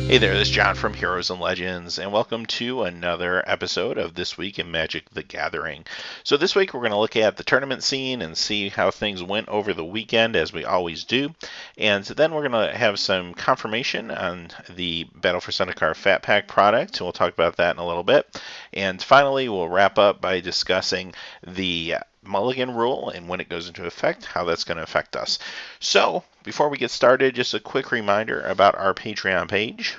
Hey there, this is John from Heroes and Legends, and welcome to another episode of This Week in Magic the Gathering. So this week we're going to look at the tournament scene and see how things went over the weekend, as we always do. And then we're going to have some confirmation on the Battle for Zendikar Fatpack product, and we'll talk about that in a little bit. And finally, we'll wrap up by discussing the Mulligan Rule and when it goes into effect, how that's going to affect us. So, before we get started, just a quick reminder about our Patreon page.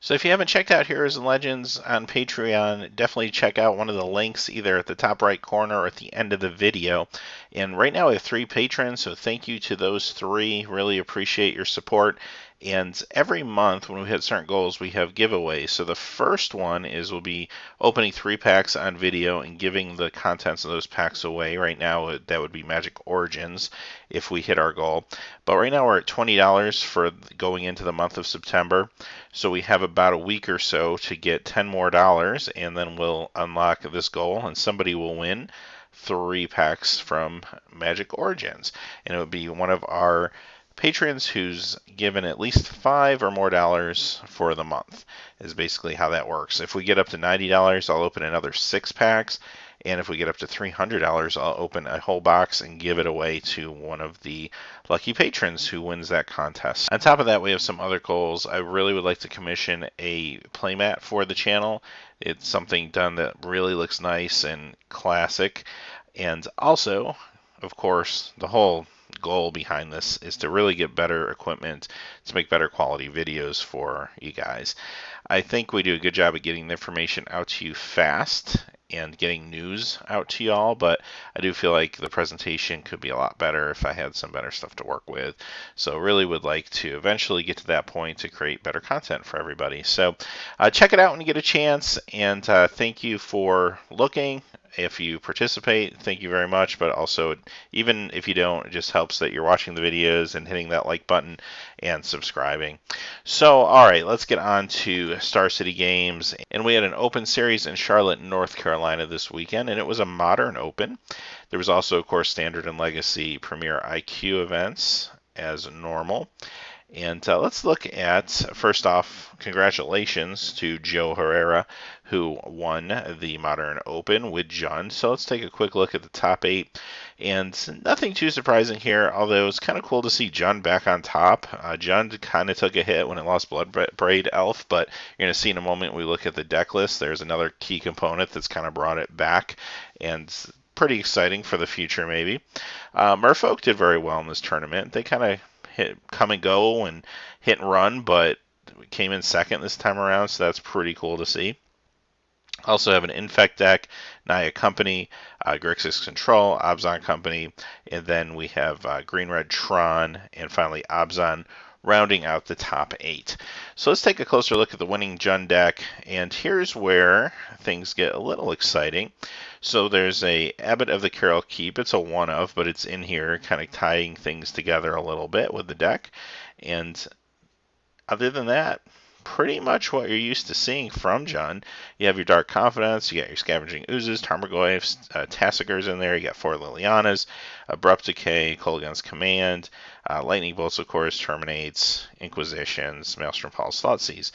So if you haven't checked out Heroes and Legends on Patreon, definitely check out one of the links either at the top right corner or at the end of the video. And right now we have 3 patrons, so thank you to those 3. Really appreciate your support. And every month when we hit certain goals, we have giveaways. So the first one is we'll be opening 3 packs on video and giving the contents of those packs away. Right now that would be Magic Origins if we hit our goal. But right now we're at $20 for going into the month of September. So we have about a week or so to get $10 more, and then we'll unlock this goal and somebody will win 3 packs from Magic Origins. And it would be one of our patrons who's given at least $5 or more for the month, is basically how that works. If we get up to $90, I'll open another 6 packs. And if we get up to $300, I'll open a whole box and give it away to one of the lucky patrons who wins that contest. On top of that, we have some other goals. I really would like to commission a playmat for the channel. It's something done that really looks nice and classic. And also, of course, the whole goal behind this is to really get better equipment to make better quality videos for you guys. I think we do a good job of getting the information out to you fast and getting news out to y'all, but I do feel like the presentation could be a lot better if I had some better stuff to work with. So really would like to eventually get to that point to create better content for everybody. So check it out when you get a chance, and thank you for looking. If you participate, thank you very much, but also, even if you don't, it just helps that you're watching the videos and hitting that like button and subscribing. So, alright, let's get on to Star City Games. And we had an open series in Charlotte, North Carolina this weekend, and it was a modern open. There was also, of course, Standard and Legacy Premier IQ events as normal. And let's look at, first off, congratulations to Joe Herrera, who won the Modern Open with Jund. So let's take a quick look at the top 8. And nothing too surprising here, although it's kind of cool to see Jund back on top. Jund kind of took a hit when it lost Bloodbraid Elf, but you're going to see in a moment we look at the deck list. There's another key component that's kind of brought it back, and pretty exciting for the future maybe. Merfolk did very well in this tournament. They kind of come and go and hit and run, but we came in second this time around, so that's pretty cool to see. Also have an Infect deck, Naya Company, Grixis Control, Abzan Company, and then we have Green Red Tron, and finally Abzan rounding out the top 8. So let's take a closer look at the winning Jund deck, and here's where things get a little exciting. So there's a Abbot of the Carol Keep. It's a one of, but it's in here kind of tying things together a little bit with the deck. And other than that, pretty much what you're used to seeing from Jund. You have your Dark Confidence, you got your Scavenging Oozes, Tarmogoyfs, Tassigars in there, you got 4 Lilianas, Abrupt Decay, Kolaghan's Command, Lightning Bolts, of course, Terminates, Inquisitions, Maelstrom Pulse, Thoughtseize.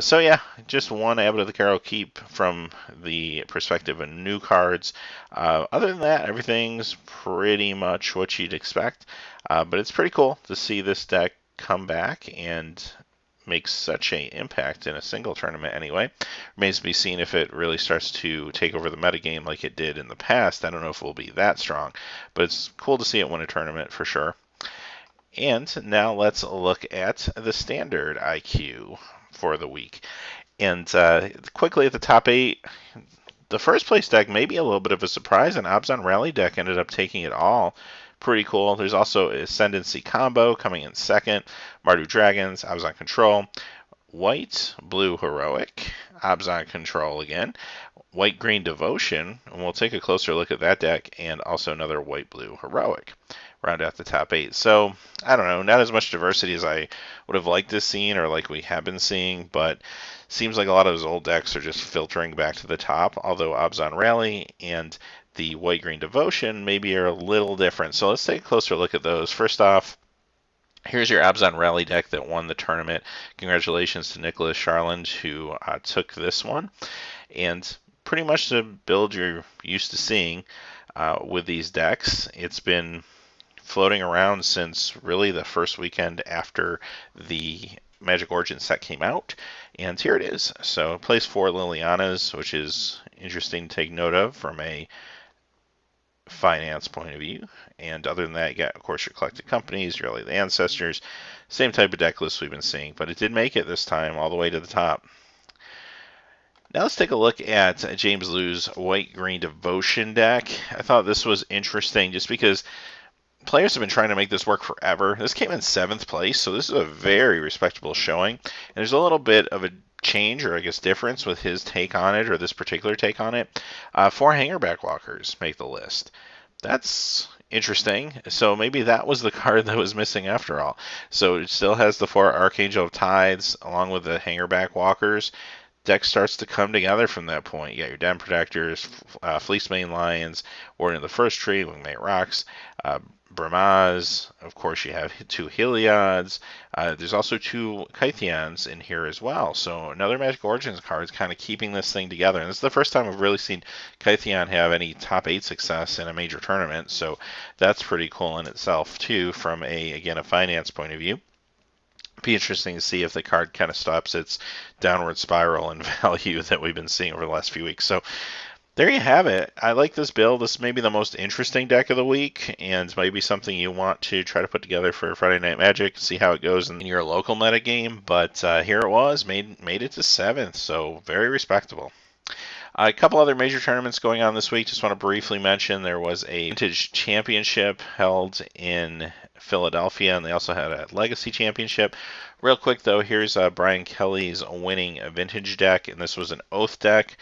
So yeah, just one Abbot of the Carol Keep from the perspective of new cards. Other than that, everything's pretty much what you'd expect. But it's pretty cool to see this deck come back and makes such an impact in a single tournament anyway. Remains to be seen if it really starts to take over the metagame like it did in the past. I don't know if it will be that strong, but it's cool to see it win a tournament for sure. And now let's look at the standard IQ for the week. And quickly at the top 8, the first place deck may be a little bit of a surprise, and Abzan Rally deck ended up taking it all. Pretty cool. There's also Ascendancy Combo coming in second, Mardu Dragons, Abzan Control, White, Blue Heroic, Abzan Control again, White Green Devotion, and we'll take a closer look at that deck, and also another White Blue Heroic. Round out the top 8. So, I don't know, not as much diversity as I would have liked to see or like we have been seeing, but seems like a lot of those old decks are just filtering back to the top, although Abzan Rally and the White Green Devotion maybe are a little different. So let's take a closer look at those. First off, Here's your Abzan Rally deck that won the tournament. Congratulations to Nicholas Charland, who took this one. And pretty much the build you're used to seeing with these decks. It's been floating around since really the first weekend after the Magic Origins set came out, and here it is. So it plays 4 Lilianas, which is interesting to take note of from a finance point of view. And other than that, you got, of course, your collected companies, your early ancestors, same type of deck list we've been seeing, but it did make it this time all the way to the top. Now let's take a look at James Liu's White-Green Devotion deck. I thought this was interesting just because players have been trying to make this work forever. This came in 7th place, so this is a very respectable showing. And there's a little bit of a change, or I guess difference, with his take on it, or this particular take on it. 4 Hangerback Walkers make the list. That's interesting. So maybe that was the card that was missing after all. So it still has the 4 Archangel of Tides, along with the Hangerback Walkers. Deck starts to come together from that point. You got your Den Protectors, Fleecemane Lions, Warden of the First Tree, Wingmate Rocks, Brahmas. Of course, you have 2 Heliods. There's also 2 Kytheons in here as well. So another Magic Origins card is kind of keeping this thing together. And this is the first time I've really seen Kytheon have any top 8 success in a major tournament. So that's pretty cool in itself, too, from again, a finance point of view. Be interesting to see if the card kind of stops its downward spiral in value that we've been seeing over the last few weeks. So there you have it. I like this build. This may be the most interesting deck of the week, and maybe something you want to try to put together for Friday Night Magic, see how it goes in your local meta game. But here it was, made it to 7th, so very respectable. A couple other major tournaments going on this week. Just want to briefly mention there was a Vintage Championship held in Philadelphia, and they also had a Legacy Championship. Real quick, though, here's Brian Kelly's winning a Vintage deck, and this was an Oath deck.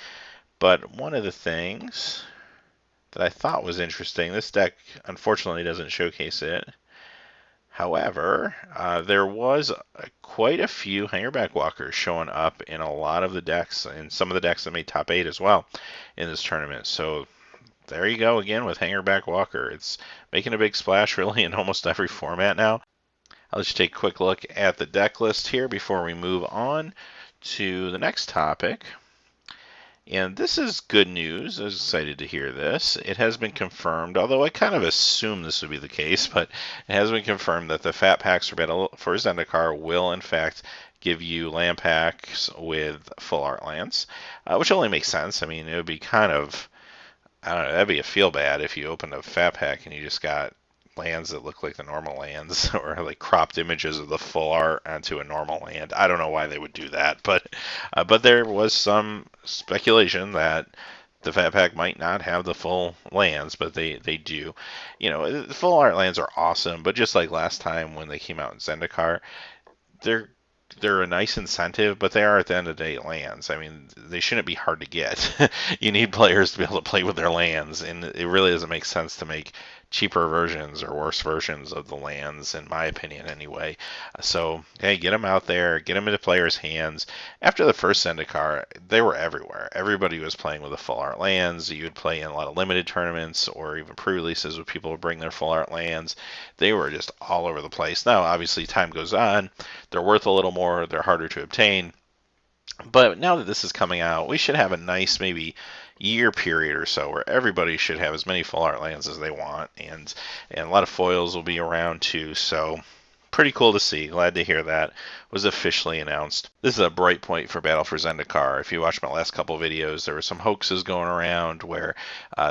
But one of the things that I thought was interesting, this deck unfortunately doesn't showcase it. However, there was quite a few Hangerback Walkers showing up in a lot of the decks, and some of the decks that made top 8 as well in this tournament. So there you go again with Hangerback Walker. It's making a big splash really in almost every format now. I'll just take a quick look at the deck list here before we move on to the next topic. And this is good news. I was excited to hear this. It has been confirmed, although I kind of assumed this would be the case, but it has been confirmed that the Fatpacks for Zendikar will, in fact, give you land packs with full art lands, which only makes sense. I mean, it would be kind of, I don't know, that'd be a feel bad if you opened a Fatpack and you just got lands that look like the normal lands, or like cropped images of the full art onto a normal land. I don't know why they would do that, but there was some speculation that the Fatpack might not have the full lands, but they do. You know, the full art lands are awesome, but just like last time when they came out in Zendikar, they're a nice incentive, but they are at the end of the day lands. I mean, they shouldn't be hard to get. You need players to be able to play with their lands, and it really doesn't make sense to make cheaper versions or worse versions of the lands, in my opinion anyway. So, hey, get them out there, get them into players' hands. After the first Zendikar, they were everywhere. Everybody was playing with the full art lands. You would play in a lot of limited tournaments or even pre-releases where people would bring their full art lands. They were just all over the place. Now, obviously, time goes on. They're worth a little more. They're harder to obtain. But now that this is coming out, we should have a nice maybe year period or so where everybody should have as many full art lands as they want, and a lot of foils will be around too. So pretty cool to see. Glad to hear that was officially announced. This is a bright point for Battle for Zendikar. If you watched my last couple videos, there were some hoaxes going around where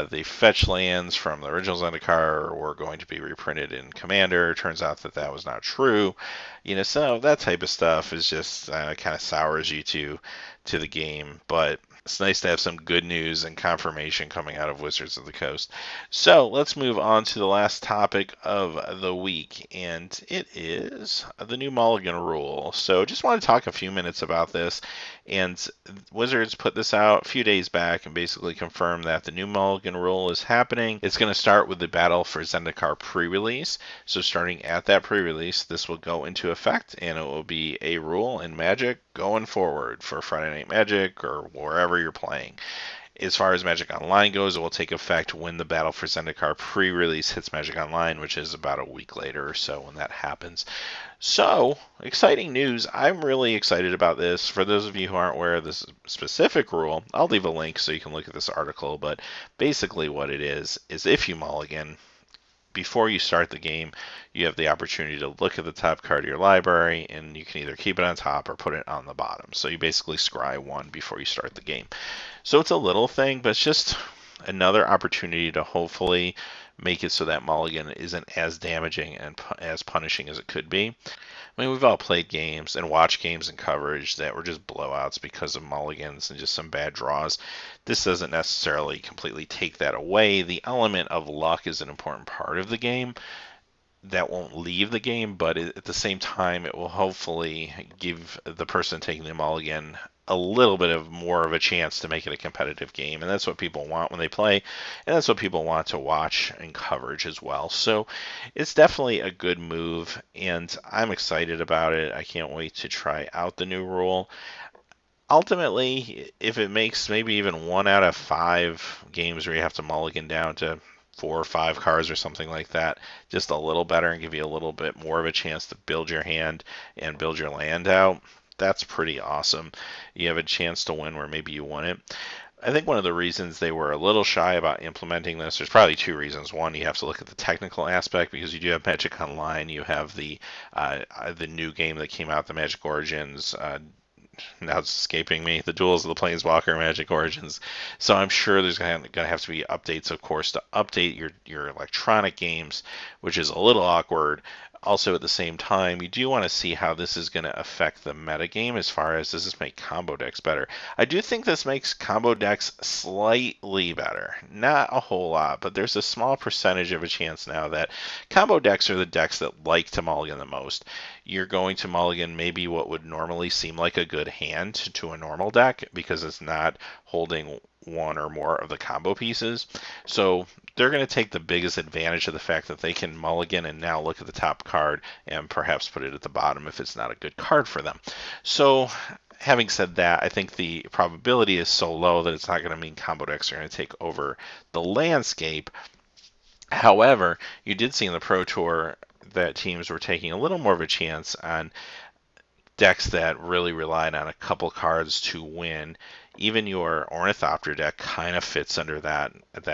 the fetch lands from the original Zendikar were going to be reprinted in Commander. Turns out that that was not true. You know, so that type of stuff is just kind of sours you to the game, but it's nice to have some good news and confirmation coming out of Wizards of the Coast. So let's move on to the last topic of the week, and it is the new Mulligan Rule. So just want to talk a few minutes about this. And Wizards put this out a few days back and basically confirmed that the new Mulligan Rule is happening. It's going to start with the Battle for Zendikar pre-release. So starting at that pre-release, this will go into effect, and it will be a rule in Magic going forward for Friday Night Magic or wherever you're playing. As far as Magic Online goes, it will take effect when the Battle for Zendikar pre-release hits Magic Online, which is about a week later or so when that happens. So, exciting news. I'm really excited about this. For those of you who aren't aware of this specific rule, I'll leave a link so you can look at this article, but basically what it is if you mulligan, before you start the game, you have the opportunity to look at the top card of your library, and you can either keep it on top or put it on the bottom. So you basically scry one before you start the game. So it's a little thing, but it's just another opportunity to hopefully make it so that mulligan isn't as damaging and as punishing as it could be. I mean, we've all played games and watched games and coverage that were just blowouts because of mulligans and just some bad draws. This doesn't necessarily completely take that away. The element of luck is an important part of the game. That won't leave the game, but at the same time, it will hopefully give the person taking the mulligan a little bit of more of a chance to make it a competitive game, and that's what people want when they play, and that's what people want to watch in coverage as well. So it's definitely a good move, and I'm excited about it. I can't wait to try out the new rule. Ultimately, if it makes maybe even 1 out of 5 games where you have to mulligan down to 4 or 5 cards or something like that, just a little better and give you a little bit more of a chance to build your hand and build your land out, that's pretty awesome. You have a chance to win where maybe you won it. I think one of the reasons they were a little shy about implementing this, there's probably 2 reasons. One, you have to look at the technical aspect because you do have Magic Online. You have the new game that came out, the Magic Origins. Now it's escaping me, the Duels of the Planeswalker Magic Origins. So I'm sure there's going to have to be updates, of course, to update your electronic games, which is a little awkward. Also, at the same time, you do want to see how this is going to affect the metagame as far as does this make combo decks better. I do think this makes combo decks slightly better. Not a whole lot, but there's a small percentage of a chance now that combo decks are the decks that like to mulligan the most. You're going to mulligan maybe what would normally seem like a good hand to a normal deck because it's not holding one or more of the combo pieces. So they're going to take the biggest advantage of the fact that they can mulligan and now look at the top card and perhaps put it at the bottom if it's not a good card for them. So having said that, I think the probability is so low that it's not going to mean combo decks are going to take over the landscape. However, you did see in the Pro Tour that teams were taking a little more of a chance on decks that really relied on a couple cards to win. Even your Ornithopter deck kind of fits under that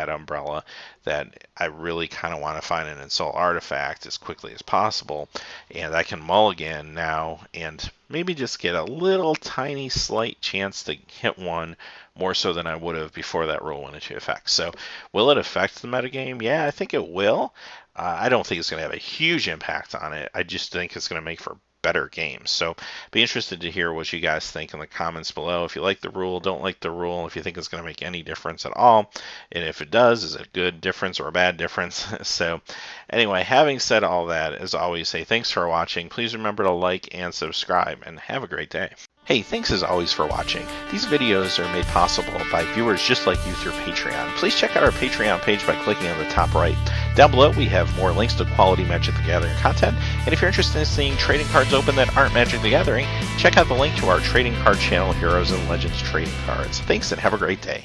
umbrella, that I really kind of want to find an Insult Artifact as quickly as possible, and I can mulligan now and maybe just get a little tiny slight chance to hit one more so than I would have before that rule went into effect. So will it affect the metagame? Yeah, I think it will. I don't think it's going to have a huge impact on it. I just think it's going to make for better games. So be interested to hear what you guys think in the comments below. If you like the rule, don't like the rule, if you think it's going to make any difference at all, and if it does, is it a good difference or a bad difference? So anyway, having said all that, as always, say thanks for watching. Please remember to like and subscribe, and have a great day. Hey, thanks as always for watching. These videos are made possible by viewers just like you through Patreon. Please check out our Patreon page by clicking on the top right. Down below, we have more links to quality Magic the Gathering content. And if you're interested in seeing trading cards open that aren't Magic the Gathering, check out the link to our trading card channel, Heroes and Legends Trading Cards. Thanks and have a great day.